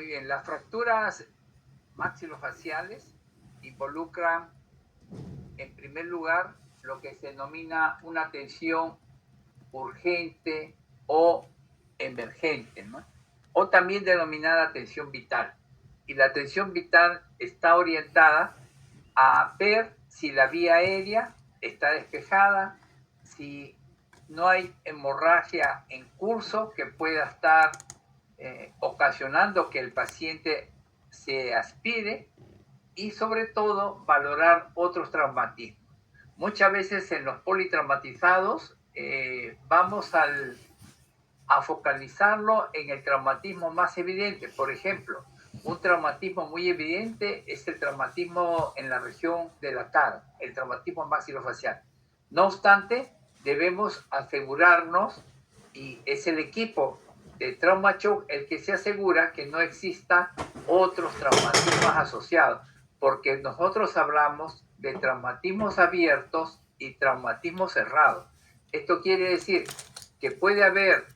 bien, las fracturas maxilofaciales involucran, en primer lugar, lo que se denomina una atención urgente o emergente, ¿no? O también denominada atención vital. Y la atención vital está orientada a ver si la vía aérea está despejada, si no hay hemorragia en curso que pueda estar ocasionando que el paciente se aspire, y sobre todo valorar otros traumatismos. Muchas veces en los politraumatizados vamos a focalizarlo en el traumatismo más evidente. Por ejemplo, un traumatismo muy evidente es el traumatismo en la región de la cara, el traumatismo maxilofacial. No obstante, debemos asegurarnos, y es el equipo de Trauma Shock el que se asegura que no exista otros traumatismos asociados, porque nosotros hablamos de traumatismos abiertos y traumatismos cerrados. Esto quiere decir que puede haber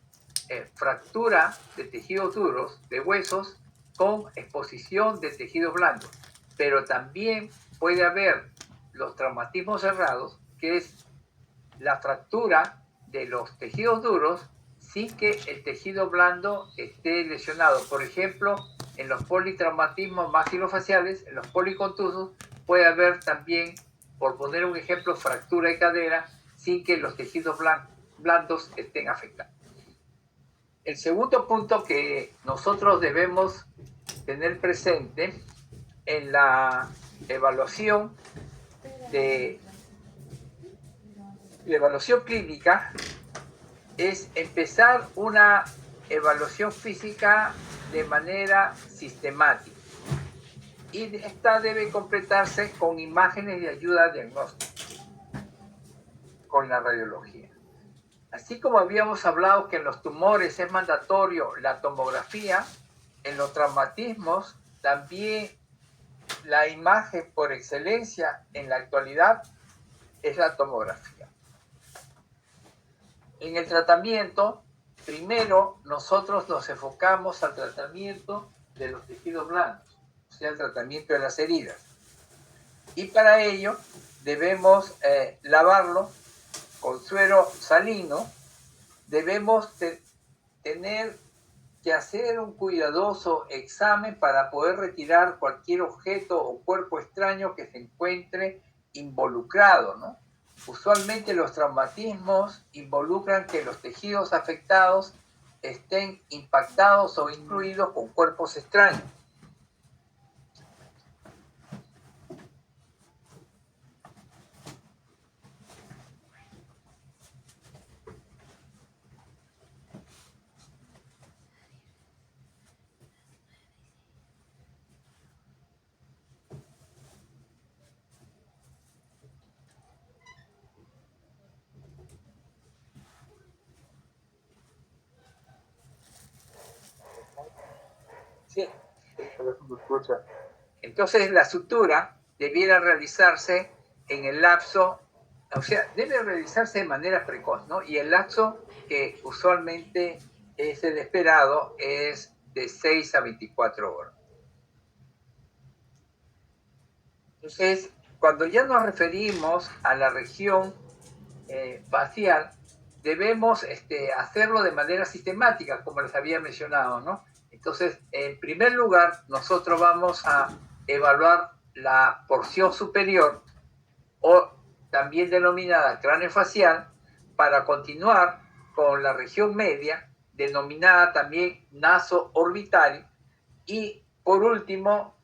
fractura de tejidos duros, de huesos, con exposición de tejidos blandos, pero también puede haber los traumatismos cerrados, que es la fractura de los tejidos duros sin que el tejido blando esté lesionado. Por ejemplo, en los politraumatismos maxilofaciales, en los policontusos, puede haber también, por poner un ejemplo, fractura de cadera sin que los tejidos blandos estén afectados. El segundo punto que nosotros debemos tener presente en la evaluación clínica es empezar una evaluación física de manera sistemática, y esta debe completarse con imágenes de ayuda diagnóstica, con la radiología. Así como habíamos hablado que en los tumores es mandatorio la tomografía, en los traumatismos también la imagen por excelencia en la actualidad es la tomografía. En el tratamiento, primero nosotros nos enfocamos al tratamiento de los tejidos blandos, o sea, el tratamiento de las heridas. Y para ello debemos lavarlo con suero salino. Debemos tener que hacer un cuidadoso examen para poder retirar cualquier objeto o cuerpo extraño que se encuentre involucrado, ¿no? Usualmente los traumatismos involucran que los tejidos afectados estén impactados o incluidos con cuerpos extraños. Sí. Entonces la sutura debiera realizarse en el lapso, o sea, debe realizarse de manera precoz, ¿no? Y el lapso que usualmente es el esperado es de 6 a 24 horas. Entonces, cuando ya nos referimos a la región facial, debemos hacerlo de manera sistemática, como les había mencionado, ¿no? Entonces, en primer lugar, nosotros vamos a evaluar la porción superior, o también denominada craneofacial, para continuar con la región media, denominada también naso-orbital, y por último,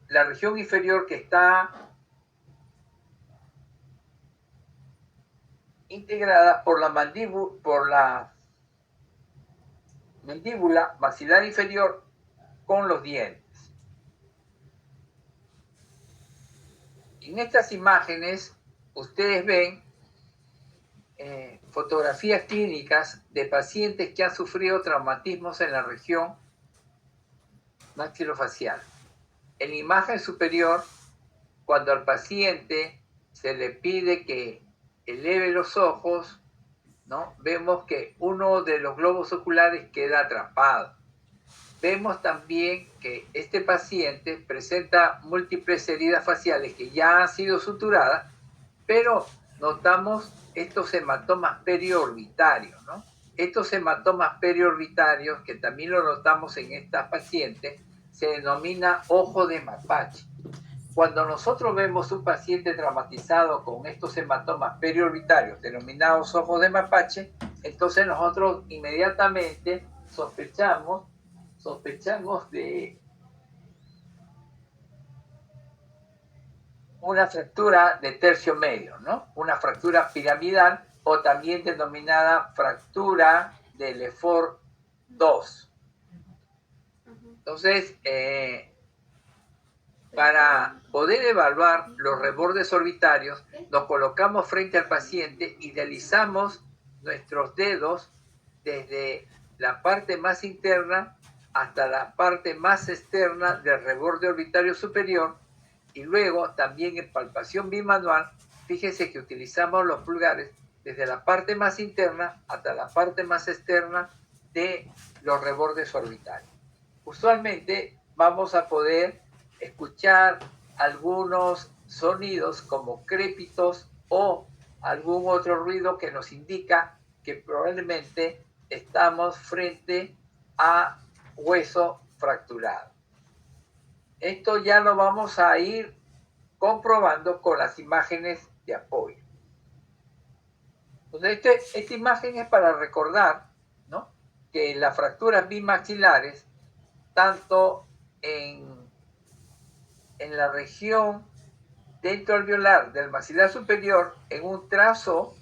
la región inferior, que está integrada por la mandíbula maxilar inferior con los dientes. En estas imágenes ustedes ven fotografías clínicas de pacientes que han sufrido traumatismos en la región maxilofacial. En la imagen superior, cuando al paciente se le pide que eleve los ojos, ¿no? Vemos que uno de los globos oculares queda atrapado. vemos también que este paciente presenta múltiples heridas faciales que ya han sido suturadas, pero notamos estos hematomas periorbitarios, ¿no? Estos hematomas periorbitarios, que también lo notamos en esta paciente, se denomina ojo de mapache. Cuando nosotros vemos un paciente traumatizado con estos hematomas periorbitarios, denominados ojos de mapache, entonces nosotros inmediatamente sospechamos de una fractura de tercio medio, ¿no? Una fractura piramidal o también denominada fractura de Lefort 2. Entonces, para poder evaluar los rebordes orbitarios, nos colocamos frente al paciente y deslizamos nuestros dedos desde la parte más interna hasta la parte más externa del reborde orbitario superior, y luego también en palpación bimanual, fíjese que utilizamos los pulgares desde la parte más interna hasta la parte más externa de los rebordes orbitarios. Usualmente vamos a poder escuchar algunos sonidos como crépitos o algún otro ruido que nos indica que probablemente estamos frente a hueso fracturado. Esto ya lo vamos a ir comprobando con las imágenes de apoyo. Entonces, esta imagen es para recordar, ¿no?, que las fracturas bimaxilares, tanto en la región dentro alveolar del maxilar superior, en un trazo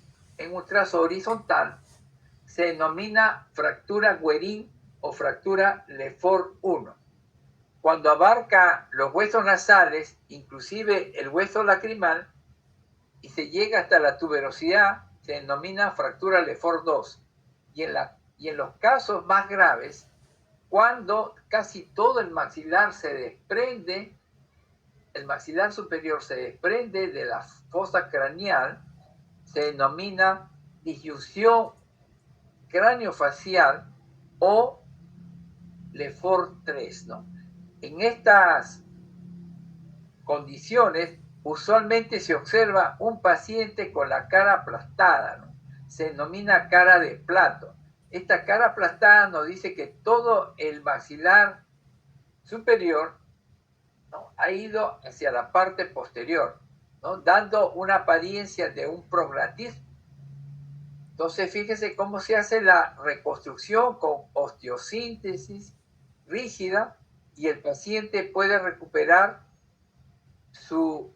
horizontal, se denomina fractura Guerin o fractura Lefort 1. Cuando abarca los huesos nasales, inclusive el hueso lacrimal, y se llega hasta la tuberosidad, se denomina fractura Lefort 2. Y en los casos más graves, cuando casi todo el maxilar se desprende, el maxilar superior se desprende de la fosa craneal, se denomina disyunción craniofacial o Lefort 3, ¿no? En estas condiciones, usualmente se observa un paciente con la cara aplastada, ¿no? Se denomina cara de plato. Esta cara aplastada nos dice que todo el maxilar superior, ¿no?, ha ido hacia la parte posterior, ¿no?, dando una apariencia de un prognatismo. Entonces, fíjese cómo se hace la reconstrucción con osteosíntesis rígida y el paciente puede recuperar su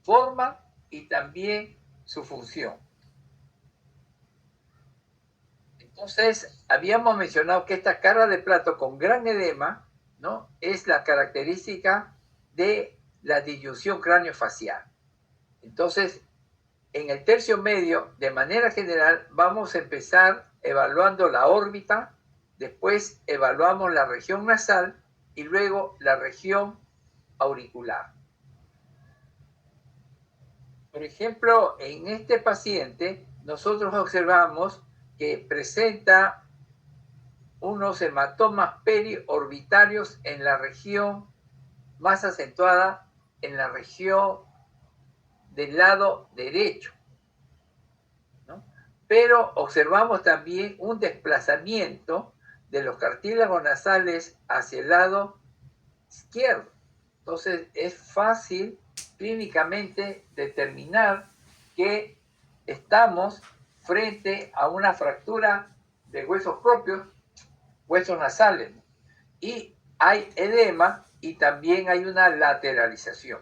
forma y también su función. Entonces, habíamos mencionado que esta cara de plato con gran edema, ¿no?, es la característica de la disyunción craniofacial. Entonces, en el tercio medio, de manera general, vamos a empezar evaluando la órbita, después evaluamos la región nasal y luego la región auricular. Por ejemplo, en este paciente, nosotros observamos que presenta unos hematomas periorbitarios en la región más acentuada, en la región del lado derecho, ¿no? Pero observamos también un desplazamiento de los cartílagos nasales hacia el lado izquierdo. Entonces, es fácil clínicamente determinar que estamos frente a una fractura de huesos propios, huesos nasales, y hay edema y también hay una lateralización.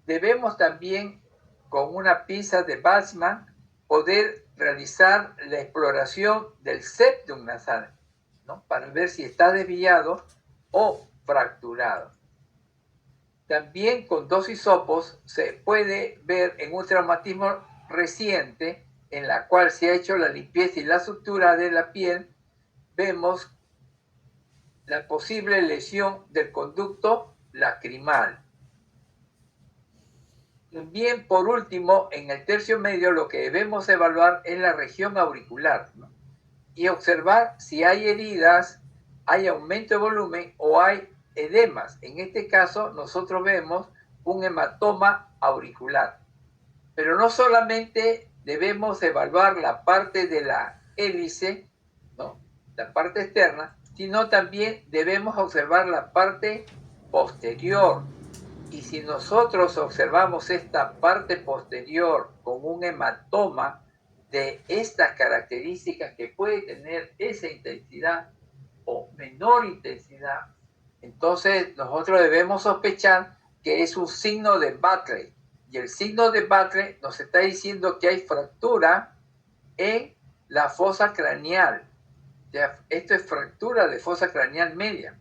Debemos también, con una pinza de Boltzmann, poder realizar la exploración del septum nasal, ¿no?, para ver si está desviado o fracturado. También con dos hisopos se puede ver en un traumatismo reciente en la cual se ha hecho la limpieza y la sutura de la piel, vemos la posible lesión del conducto lacrimal. También, por último, en el tercio medio lo que debemos evaluar es la región auricular, ¿no?, y observar si hay heridas hay aumento de volumen o hay edemas. En este caso, nosotros vemos un hematoma auricular. Pero no solamente debemos evaluar la parte de la hélice, ¿no?, la parte externa, sino también debemos observar la parte posterior. Y si nosotros observamos esta parte posterior con un hematoma de estas características que puede tener esa intensidad o menor intensidad, entonces nosotros debemos sospechar que es un signo de Buckley. Y el signo de Buckley nos está diciendo que hay fractura en la fosa craneal. Esto es fractura de fosa craneal media,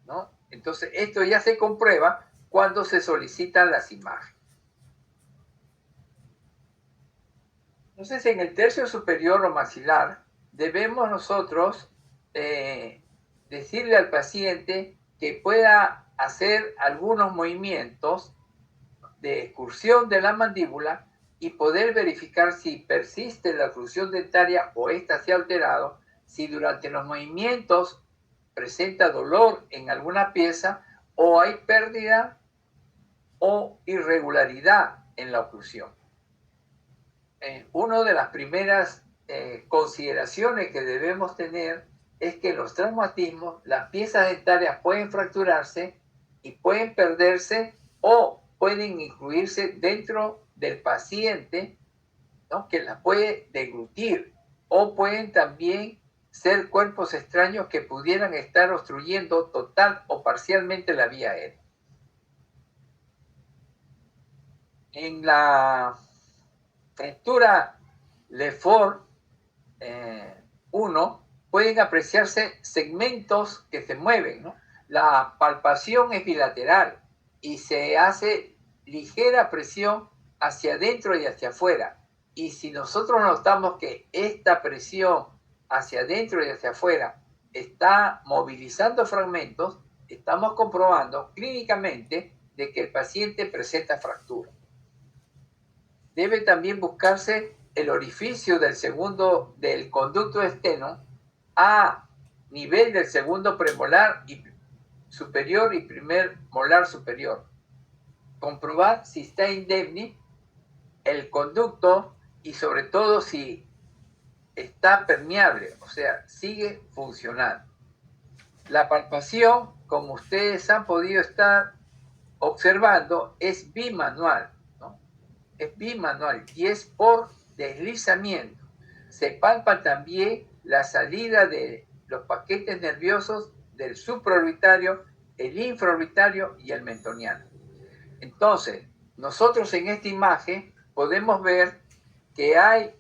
¿no? Entonces, esto ya se comprueba cuando se solicitan las imágenes. Entonces, en el tercio superior o maxilar, debemos nosotros decirle al paciente que pueda hacer algunos movimientos de excursión de la mandíbula y poder verificar si persiste la oclusión dentaria o ésta se ha alterado, si durante los movimientos presenta dolor en alguna pieza o hay pérdida o irregularidad en la oclusión. Una de las primeras consideraciones que debemos tener es que los traumatismos, las piezas dentarias pueden fracturarse y pueden perderse o pueden incluirse dentro del paciente, ¿no?, que las puede deglutir, o pueden también ser cuerpos extraños que pudieran estar obstruyendo total o parcialmente la vía aérea. En la fractura Lefort 1 pueden apreciarse segmentos que se mueven, ¿no? La palpación es bilateral y se hace ligera presión hacia adentro y hacia afuera. Y si nosotros notamos que esta presión hacia adentro y hacia afuera está movilizando fragmentos, estamos comprobando clínicamente de que el paciente presenta fractura. Debe también buscarse el orificio del conducto externo a nivel del segundo premolar y superior y primer molar superior. Comprobar si está indemne el conducto y sobre todo si está permeable, o sea, sigue funcionando. La palpación, como ustedes han podido estar observando, es bimanual, ¿no? Es bimanual y es por deslizamiento. Se palpa también la salida de los paquetes nerviosos del supraorbitario, el infraorbitario y el mentoniano. Entonces, nosotros en esta imagen podemos ver que hay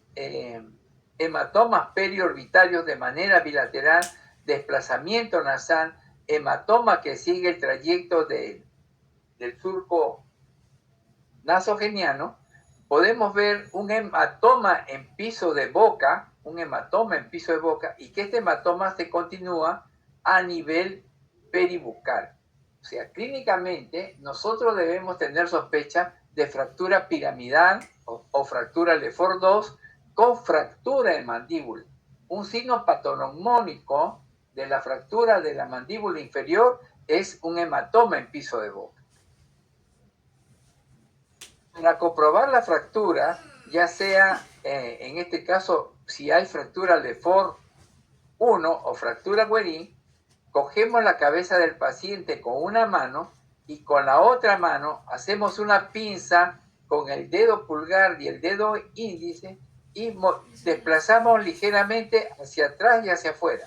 hematomas periorbitarios de manera bilateral, desplazamiento nasal, hematoma que sigue el trayecto del surco nasogeniano. Podemos ver un hematoma en piso de boca, y que este hematoma se continúa a nivel peribucal. O sea, clínicamente nosotros debemos tener sospecha de fractura piramidal o fractura Lefort 2 con fractura de mandíbula. Un signo patognomónico de la fractura de la mandíbula inferior es un hematoma en piso de boca. Para comprobar la fractura, ya sea en este caso, si hay fractura Lefort 1 o fractura Guerin, cogemos la cabeza del paciente con una mano y con la otra mano hacemos una pinza con el dedo pulgar y el dedo índice y desplazamos ligeramente hacia atrás y hacia afuera.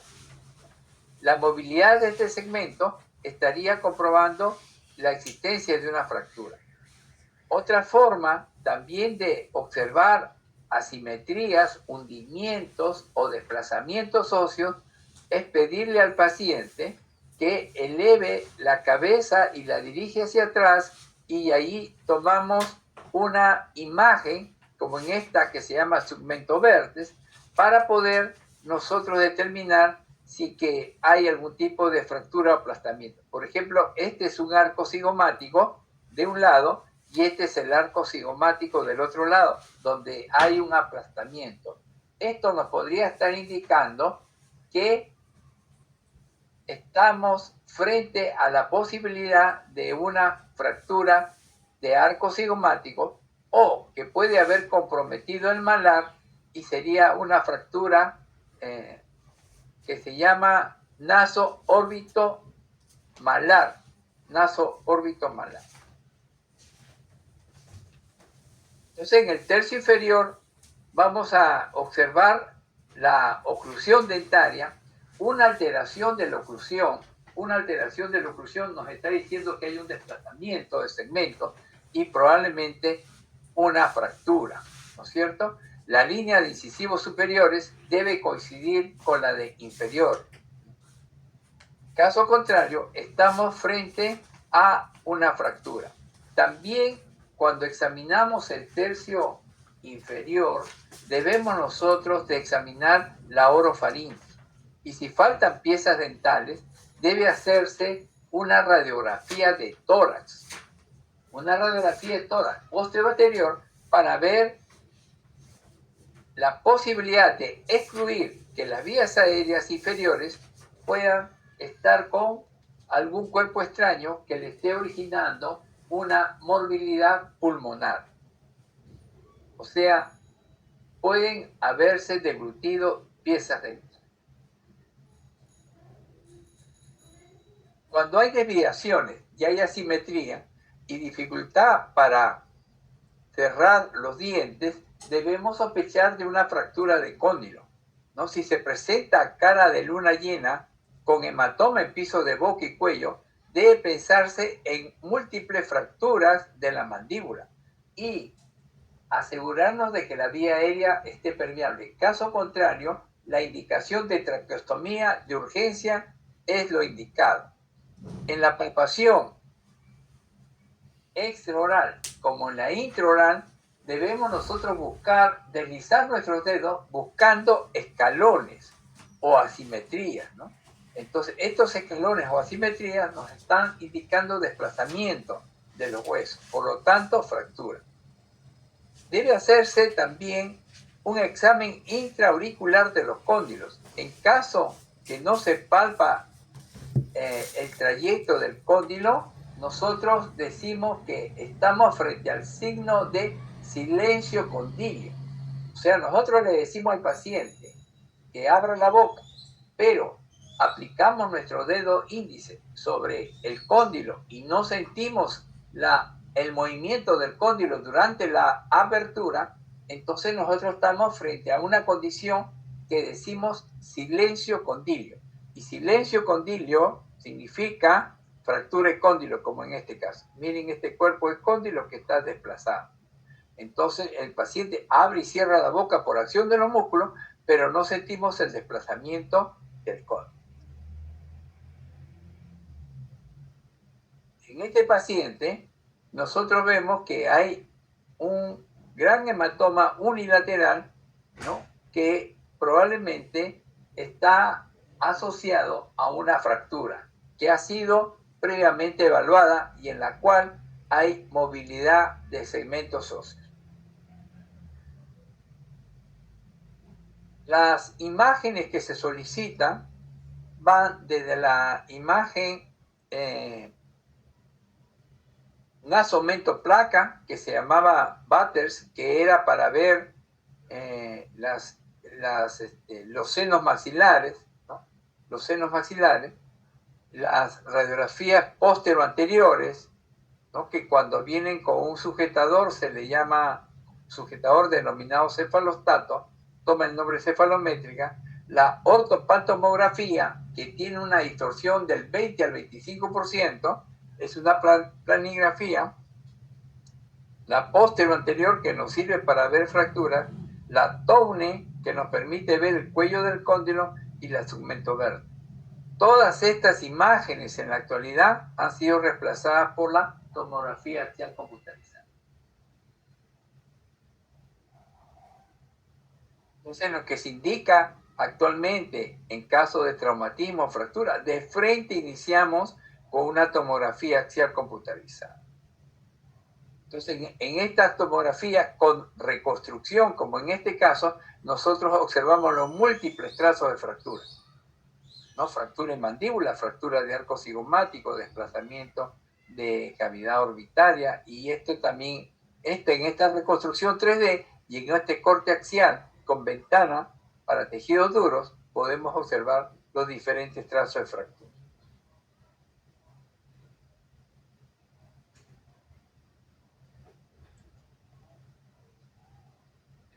La movilidad de este segmento estaría comprobando la existencia de una fractura. Otra forma también de observar asimetrías, hundimientos o desplazamientos óseos es pedirle al paciente que eleve la cabeza y la dirige hacia atrás, y ahí tomamos una imagen como en esta que se llama segmento vértice para poder nosotros determinar si que hay algún tipo de fractura o aplastamiento. Por ejemplo, este es un arco cigomático de un lado y este es el arco cigomático del otro lado, donde hay un aplastamiento. Esto nos podría estar indicando que estamos frente a la posibilidad de una fractura de arco cigomático o que puede haber comprometido el malar y sería una fractura que se llama naso-órbito-malar. Naso-órbito-malar. Entonces, en el tercio inferior vamos a observar la oclusión dentaria, una alteración de la oclusión. Una alteración de la oclusión nos está diciendo que hay un desplazamiento de segmentos y probablemente una fractura, ¿no es cierto? La línea de incisivos superiores debe coincidir con la de inferior. Caso contrario, estamos frente a una fractura. También cuando examinamos el tercio inferior, debemos nosotros de examinar la orofaringe. Y si faltan piezas dentales, debe hacerse una radiografía de tórax. Una radiografía de tórax posterior para ver la posibilidad de excluir que las vías aéreas inferiores puedan estar con algún cuerpo extraño que le esté originando una morbilidad pulmonar. O sea, pueden haberse deglutido piezas dentales. Cuando hay desviaciones y hay asimetría y dificultad para cerrar los dientes, debemos sospechar de una fractura de cóndilo, ¿no? Si se presenta cara de luna llena con hematoma en piso de boca y cuello, debe pensarse en múltiples fracturas de la mandíbula y asegurarnos de que la vía aérea esté permeable. Caso contrario, la indicación de traqueostomía de urgencia es lo indicado. En la palpación extraoral como en la intraoral, debemos nosotros deslizar nuestros dedos buscando escalones o asimetrías, ¿no? Entonces, estos escalones o asimetrías nos están indicando desplazamiento de los huesos, por lo tanto, fractura. Debe hacerse también un examen intraauricular de los cóndilos. En caso que no se palpa el trayecto del cóndilo, nosotros decimos que estamos frente al signo de silencio condilio. O sea, nosotros le decimos al paciente que abra la boca, pero aplicamos nuestro dedo índice sobre el cóndilo y no sentimos el movimiento del cóndilo durante la apertura, entonces nosotros estamos frente a una condición que decimos silencio condilio. Y silencio condilio significa fractura de cóndilo, como en este caso. Miren este cuerpo de cóndilo que está desplazado. Entonces el paciente abre y cierra la boca por acción de los músculos, pero no sentimos el desplazamiento del cóndilo. En este paciente, nosotros vemos que hay un gran hematoma unilateral, ¿no?, que probablemente está asociado a una fractura que ha sido previamente evaluada y en la cual hay movilidad de segmentos óseos. Las imágenes que se solicitan van desde la imagen nasomentoplaca, que se llamaba Butters, que era para ver los senos maxilares, ¿no?, los senos maxilares, las radiografías póstero-anteriores, ¿no?, que cuando vienen con un sujetador se le llama sujetador denominado cefalostato, toma el nombre cefalométrica, la ortopantomografía, que tiene una distorsión del 20 al 25%, es una planigrafía, la póstero-anterior, que nos sirve para ver fracturas, la Towne, que nos permite ver el cuello del cóndilo, y la segmentoverte. Todas estas imágenes en la actualidad han sido reemplazadas por la tomografía axial computarizada. Entonces, lo que se indica actualmente en caso de traumatismo o fractura, de frente iniciamos con una tomografía axial computarizada. Entonces, en estas tomografías con reconstrucción, como en este caso, nosotros observamos los múltiples trazos de fractura. ¿no? Fractura en mandíbula, fractura de arco cigomático, desplazamiento de cavidad orbitaria, y esto también, en esta reconstrucción 3D y en este corte axial con ventana para tejidos duros, podemos observar los diferentes trazos de fractura.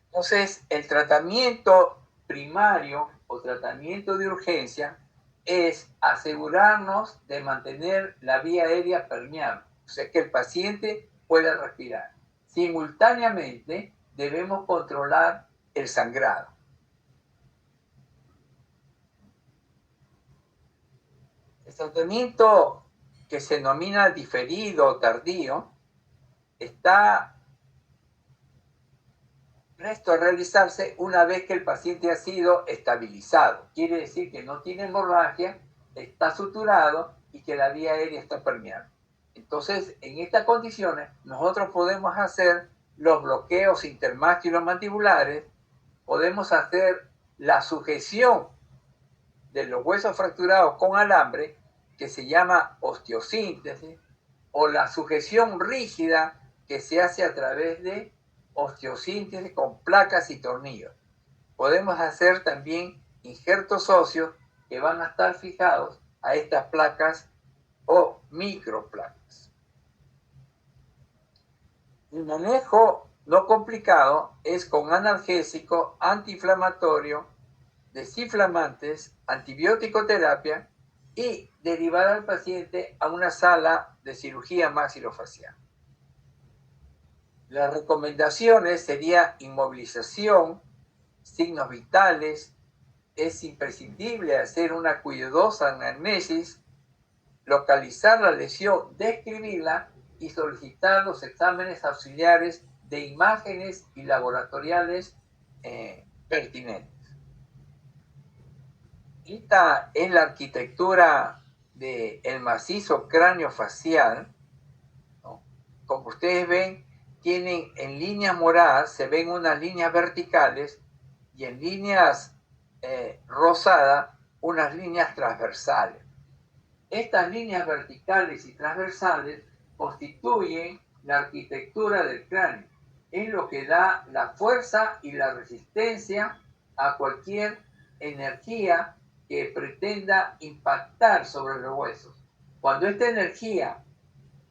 Entonces, el tratamiento primario o tratamiento de urgencia es asegurarnos de mantener la vía aérea permeable, o sea, que el paciente pueda respirar. Simultáneamente, debemos controlar el sangrado. El tratamiento que se denomina diferido o tardío está presto a realizarse una vez que el paciente ha sido estabilizado. Quiere decir que no tiene hemorragia, está suturado y que la vía aérea está permeable. Entonces, en estas condiciones, nosotros podemos hacer los bloqueos intermástico-mandibulares, podemos hacer la sujeción de los huesos fracturados con alambre, que se llama osteosíntesis, o la sujeción rígida que se hace a través de osteosíntesis con placas y tornillos. Podemos hacer también injertos óseos que van a estar fijados a estas placas o microplacas. El manejo no complicado es con analgésico, antiinflamatorio, desinflamantes, antibiótico terapia y derivar al paciente a una sala de cirugía maxilofacial. Las recomendaciones serían inmovilización, signos vitales, es imprescindible hacer una cuidadosa anamnesis, localizar la lesión, describirla y solicitar los exámenes auxiliares de imágenes y laboratoriales pertinentes. Esta es la arquitectura del macizo craneofacial, ¿no? Como ustedes ven, tienen en líneas moradas, se ven unas líneas verticales y en líneas rosadas, unas líneas transversales. Estas líneas verticales y transversales constituyen la arquitectura del cráneo. Es lo que da la fuerza y la resistencia a cualquier energía que pretenda impactar sobre los huesos. Cuando esta energía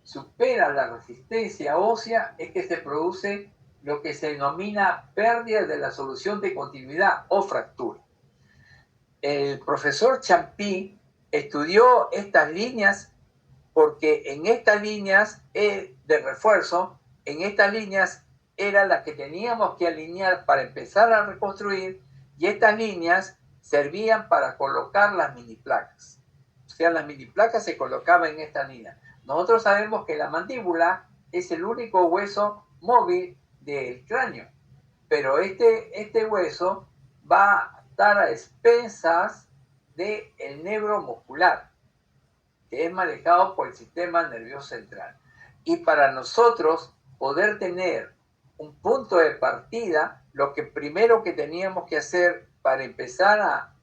supera la resistencia ósea, es que se produce lo que se denomina pérdida de la solución de continuidad o fractura. El profesor Champy estudió estas líneas porque en estas líneas de refuerzo, en estas líneas era la que teníamos que alinear para empezar a reconstruir, y estas líneas servían para colocar las mini placas. O sea, las mini placas se colocaban en esta línea. Nosotros sabemos que la mandíbula es el único hueso móvil del cráneo, pero este hueso va a estar a expensas del neuromuscular, que es manejado por el sistema nervioso central. Y para nosotros poder tener un punto de partida, lo que primero que teníamos que hacer para empezar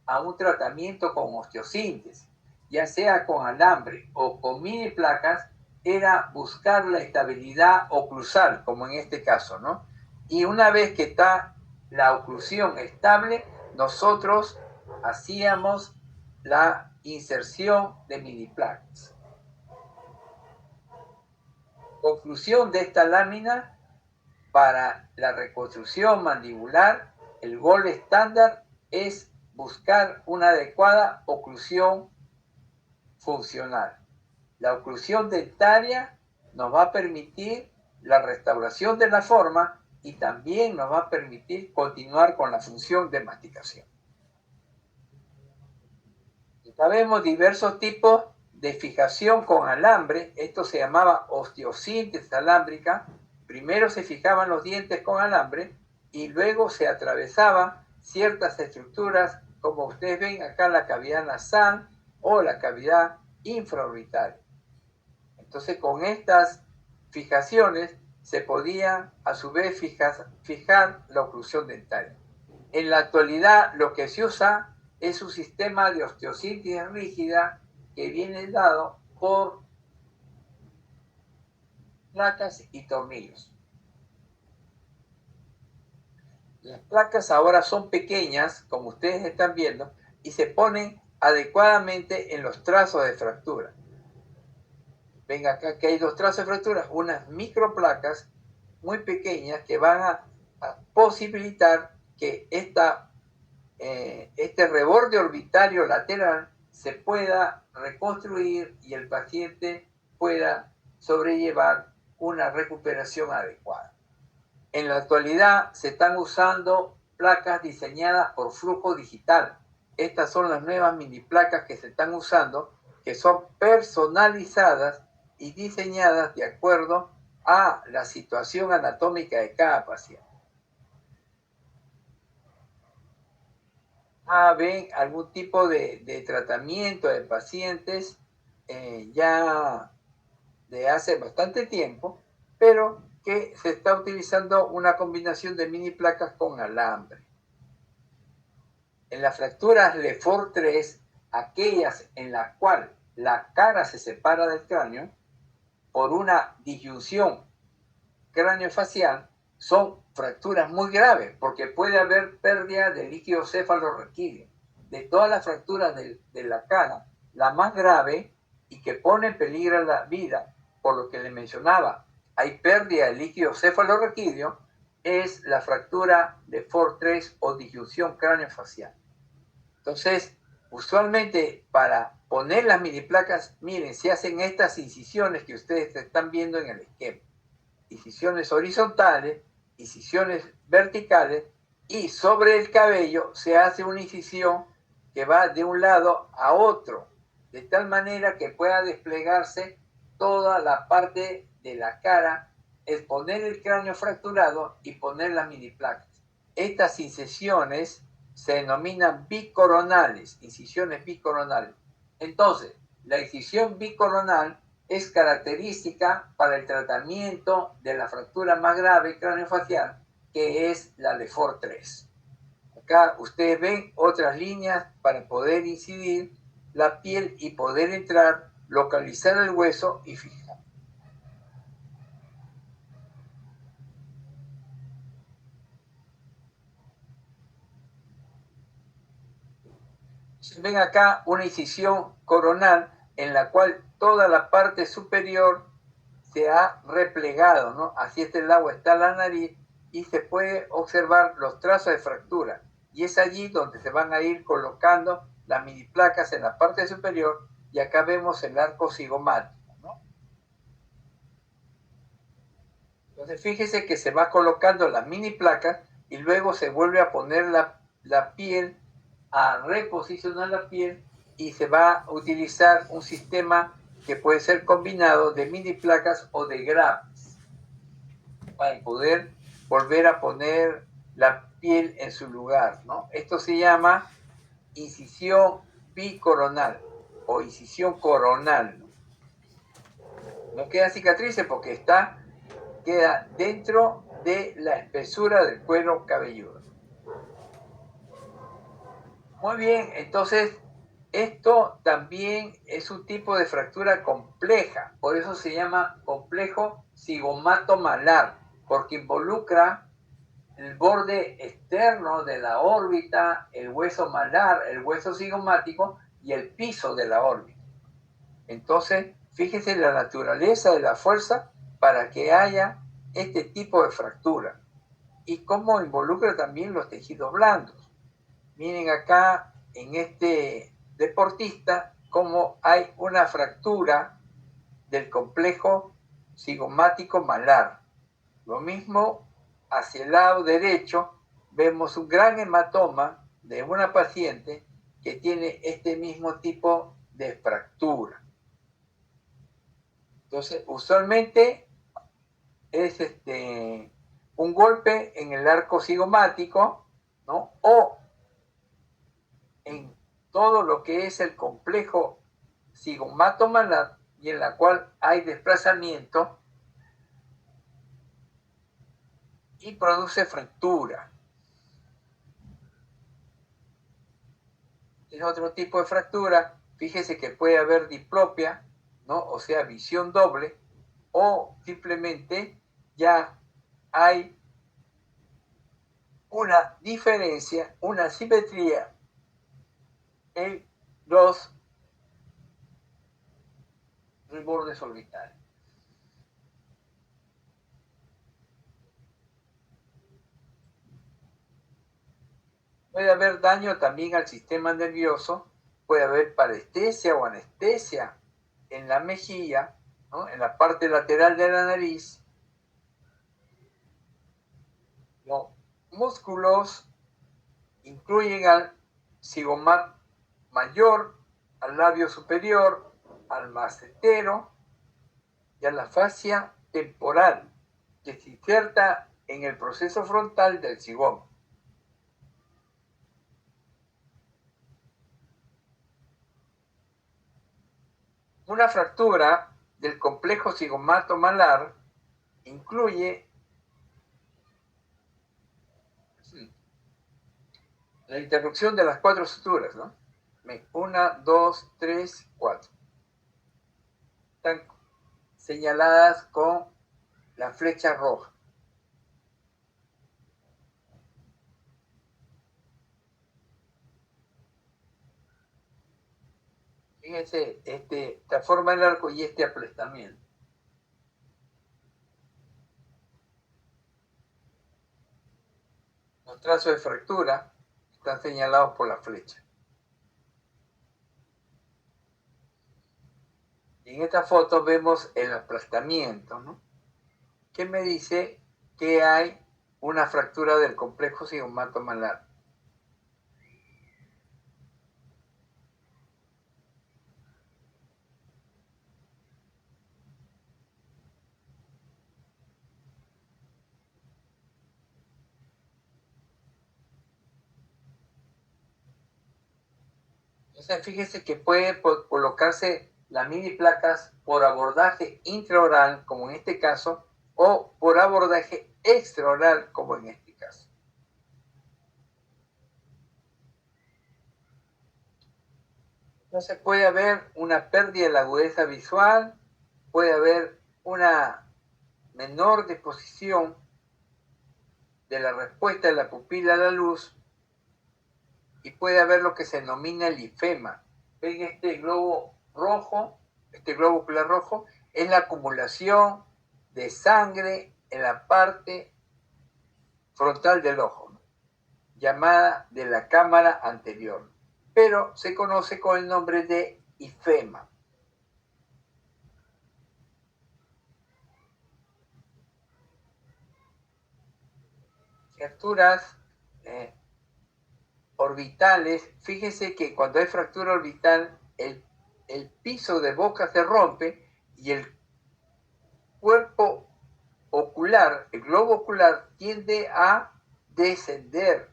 a un tratamiento con osteosíntesis, ya sea con alambre o con mini placas, era buscar la estabilidad oclusal, como en este caso, ¿no? Y una vez que está la oclusión estable, nosotros hacíamos la inserción de mini placas. Conclusión de esta lámina: para la reconstrucción mandibular, el gol estándar es buscar una adecuada oclusión funcional. La oclusión dentaria nos va a permitir la restauración de la forma y también nos va a permitir continuar con la función de masticación. Sabemos diversos tipos de fijación con alambre. Esto se llamaba osteosíntesis alámbrica. Primero se fijaban los dientes con alambre y luego se atravesaban ciertas estructuras, como ustedes ven acá, la cavidad nasal o la cavidad infraorbitaria. Entonces, con estas fijaciones se podía a su vez fijar la oclusión dentaria. En la actualidad, lo que se usa es un sistema de osteosíntesis rígida que viene dado por placas y tornillos. Las placas ahora son pequeñas, como ustedes están viendo, y se ponen adecuadamente en los trazos de fractura. Ven acá que hay dos trazos de fractura, unas microplacas muy pequeñas que van a posibilitar que este reborde orbitario lateral se pueda reconstruir y el paciente pueda sobrellevar una recuperación adecuada. En la actualidad se están usando placas diseñadas por flujo digital. Estas son las nuevas mini placas que se están usando, que son personalizadas y diseñadas de acuerdo a la situación anatómica de cada paciente. Ven algún tipo de tratamiento de pacientes ya de hace bastante tiempo, pero que se está utilizando una combinación de mini placas con alambre. En las fracturas Lefort 3, aquellas en las cuales la cara se separa del cráneo por una disyunción craneofacial, son fracturas muy graves porque puede haber pérdida de líquido cefalorraquídeo. De todas las fracturas de la cara, la más grave y que pone en peligro la vida, por lo que le mencionaba, hay pérdida de líquido cefalorraquídeo, es la fractura de Lefort 3 o disyunción craneofacial. Entonces, usualmente para poner las mini placas, miren, se hacen estas incisiones que ustedes están viendo en el esquema. Incisiones horizontales, incisiones verticales, y sobre el cabello se hace una incisión que va de un lado a otro, de tal manera que pueda desplegarse toda la parte de la cara, exponer el cráneo fracturado y poner las mini placas. Estas incisiones se denominan bicoronales, incisiones bicoronales. Entonces, la incisión bicoronal es característica para el tratamiento de la fractura más grave craneofacial, que es la Lefort 3. Acá ustedes ven otras líneas para poder incidir la piel y poder entrar, localizar el hueso y fijar. Ven acá una incisión coronal en la cual toda la parte superior se ha replegado, ¿no? Así este lado está la nariz y se puede observar los trazos de fractura. Y es allí donde se van a ir colocando las mini placas en la parte superior y acá vemos el arco cigomático, ¿no? Entonces fíjese que se va colocando las mini placas y luego se vuelve a poner la piel, a reposicionar la piel y se va a utilizar un sistema que puede ser combinado de mini placas o de grafts para poder volver a poner la piel en su lugar, ¿no? Esto se llama incisión bicoronal o incisión coronal, ¿no? No quedan cicatrices porque queda dentro de la espesura del cuero cabelludo. Muy bien, entonces esto también es un tipo de fractura compleja, por eso se llama complejo cigomato-malar, porque involucra el borde externo de la órbita, el hueso malar, el hueso cigomático y el piso de la órbita. Entonces, fíjese la naturaleza de la fuerza para que haya este tipo de fractura y cómo involucra también los tejidos blandos. Miren acá en este deportista cómo hay una fractura del complejo cigomático malar. Lo mismo hacia el lado derecho vemos un gran hematoma de una paciente que tiene este mismo tipo de fractura. Entonces, usualmente es un golpe en el arco cigomático, ¿no? O en todo lo que es el complejo cigomato-malar y en la cual hay desplazamiento y produce fractura. es otro tipo de fractura. Fíjese que puede haber diplopia, ¿no? O sea, visión doble, o simplemente ya hay una diferencia, una simetría en los bordes orbitales. Puede haber daño también al sistema nervioso, puede haber parestesia o anestesia en la mejilla, ¿no? En la parte lateral de la nariz. Los músculos incluyen al cigomat mayor, al labio superior, al massetero y a la fascia temporal, que se inserta en el proceso frontal del cigoma. Una fractura del complejo cigomato-malar incluye la interrupción de las 4 suturas, ¿no? 1, 2, 3, 4. Están señaladas con la flecha roja. Fíjense, esta forma del arco y este aplastamiento. Los trazos de fractura están señalados por la flecha. Y en esta foto vemos el aplastamiento, ¿no? Que me dice que hay una fractura del complejo cigomato-malar. Entonces, fíjese que puede colocarse las mini placas por abordaje intraoral, como en este caso, o por abordaje extraoral, como en este caso. Entonces puede haber una pérdida de la agudeza visual, puede haber una menor disposición de la respuesta de la pupila a la luz y puede haber lo que se denomina el ifema. Ven este globo rojo, este globo ocular rojo, es la acumulación de sangre en la parte frontal del ojo, ¿no? Llamada de la cámara anterior, pero se conoce con el nombre de ifema. Fracturas orbitales, fíjese que cuando hay fractura orbital, el piso de boca se rompe y el cuerpo ocular, el globo ocular, tiende a descender.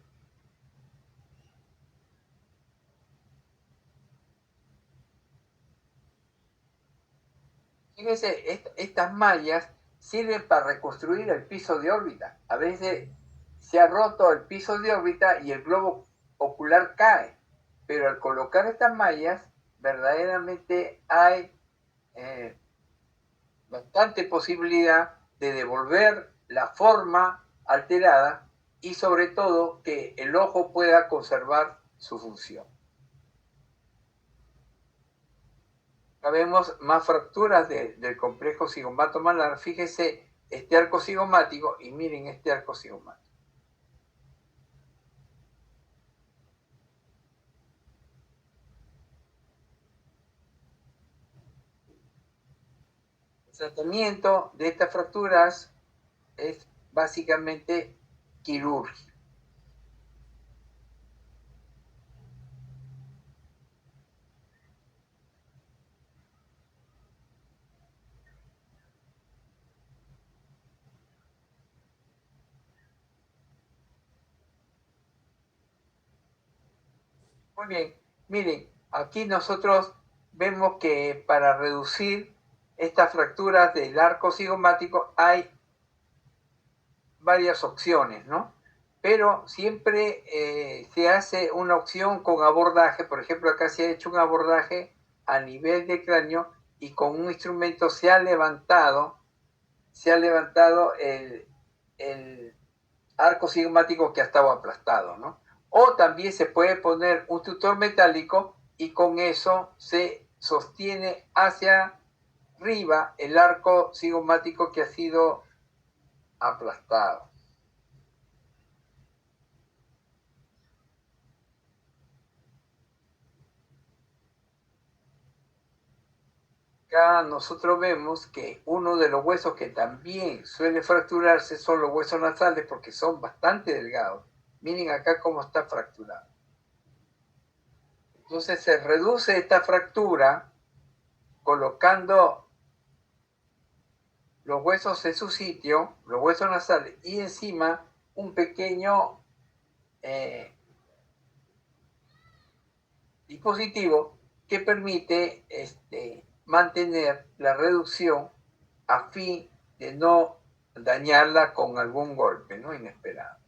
Fíjense, estas mallas sirven para reconstruir el piso de órbita. A veces se ha roto el piso de órbita y el globo ocular cae, pero al colocar estas mallas, verdaderamente hay bastante posibilidad de devolver la forma alterada y sobre todo que el ojo pueda conservar su función. Acá vemos más fracturas del complejo cigomato-malar. Fíjese este arco cigomático y miren este arco cigomático. El tratamiento de estas fracturas es básicamente quirúrgico. Muy bien, miren, aquí nosotros vemos que para reducir estas fracturas del arco cigomático hay varias opciones, ¿no? pero siempre se hace una opción con abordaje. Por ejemplo, acá se ha hecho un abordaje a nivel de cráneo y con un instrumento se ha levantado el arco sigmático que ha estado aplastado, ¿no? O también se puede poner un tutor metálico y con eso se sostiene hacia arriba el arco sigmático que ha sido aplastado. Acá nosotros vemos que uno de los huesos que también suele fracturarse son los huesos nasales porque son bastante delgados. Miren acá cómo está fracturado. Entonces se reduce esta fractura colocando los huesos en su sitio, los huesos nasales, y encima un pequeño dispositivo que permite mantener la reducción a fin de no dañarla con algún golpe, ¿no? Inesperado.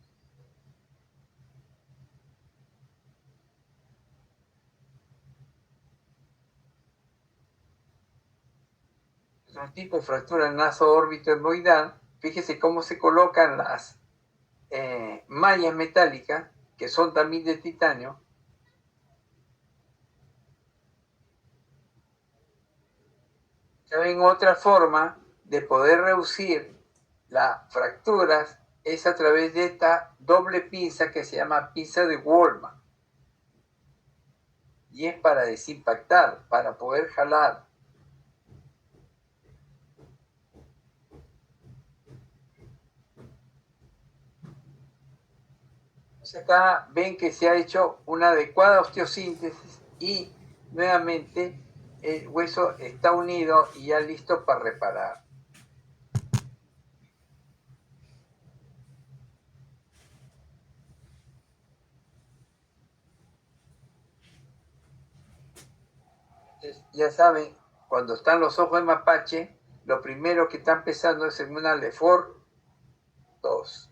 Es un tipo de fractura naso-órbito-hemorroidal. Fíjese cómo se colocan las mallas metálicas, que son también de titanio. ¿Saben? Otra forma de poder reducir las fracturas es a través de esta doble pinza que se llama pinza de Wolman. Y es para desimpactar, para poder jalar. Entonces acá ven que se ha hecho una adecuada osteosíntesis y nuevamente el hueso está unido y ya listo para reparar. Entonces, ya saben, cuando están los ojos de mapache, lo primero que está empezando es en una Lefort 2.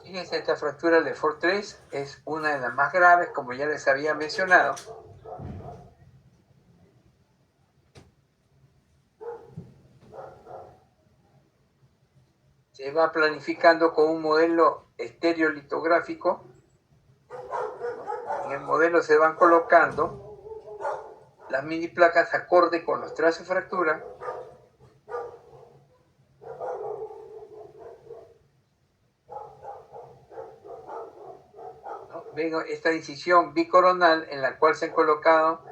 Fíjense, esta fractura Lefort 3 es una de las más graves, como ya les había mencionado. Se va planificando con un modelo estereolitográfico. En el modelo se van colocando las mini placas acorde con los trazos de fractura. ¿No? Ven esta incisión bicoronal en la cual se han colocado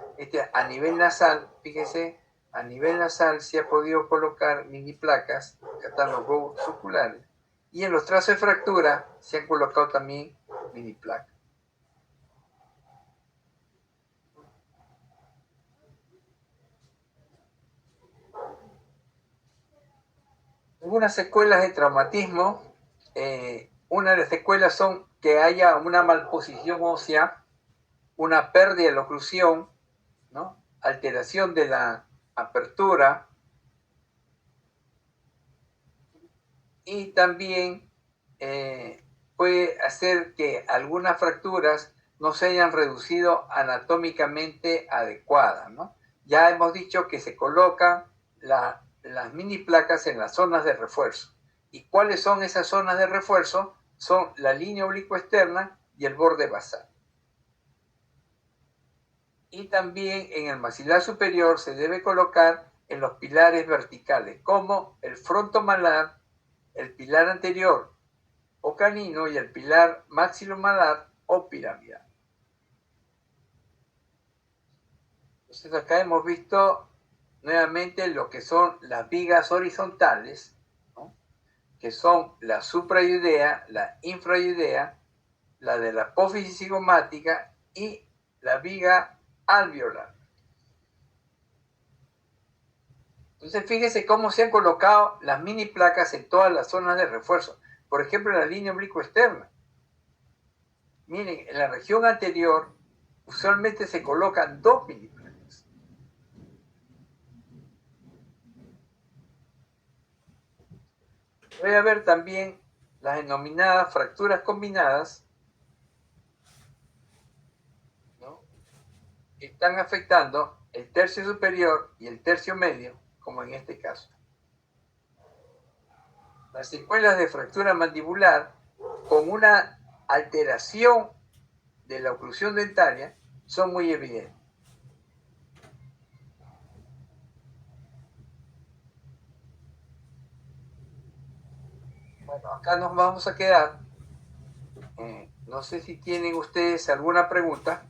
a nivel nasal. Fíjense, a nivel nasal se ha podido colocar mini placas, acá están los globos oculares, y en los trazos de fractura se han colocado también mini placas. Algunas secuelas de traumatismo, una de las secuelas son que haya una malposición ósea, una pérdida de la oclusión, ¿no? Alteración de la apertura, y también puede hacer que algunas fracturas no se hayan reducido anatómicamente adecuadas, ¿no? Ya hemos dicho que se colocan las mini placas en las zonas de refuerzo. ¿Y cuáles son esas zonas de refuerzo? Son la línea oblicuo externa y el borde basal. Y también en el maxilar superior se debe colocar en los pilares verticales, como el frontomalar, el pilar anterior o canino y el pilar maxilomalar o piramidal. Entonces acá hemos visto nuevamente lo que son las vigas horizontales, ¿no? Que son la suprayoidea, la infrayoidea, la de la apófisis cigomática y la viga alveolar. Entonces fíjese cómo se han colocado las mini placas en todas las zonas de refuerzo. Por ejemplo, en la línea oblicuo externa. Miren, en la región anterior usualmente se colocan 2 mini-placas. Puede haber también las denominadas fracturas combinadas, ¿no?, que están afectando el tercio superior y el tercio medio, como en este caso. Las secuelas de fractura mandibular con una alteración de la oclusión dentaria son muy evidentes. Bueno, acá nos vamos a quedar. No sé si tienen ustedes alguna pregunta.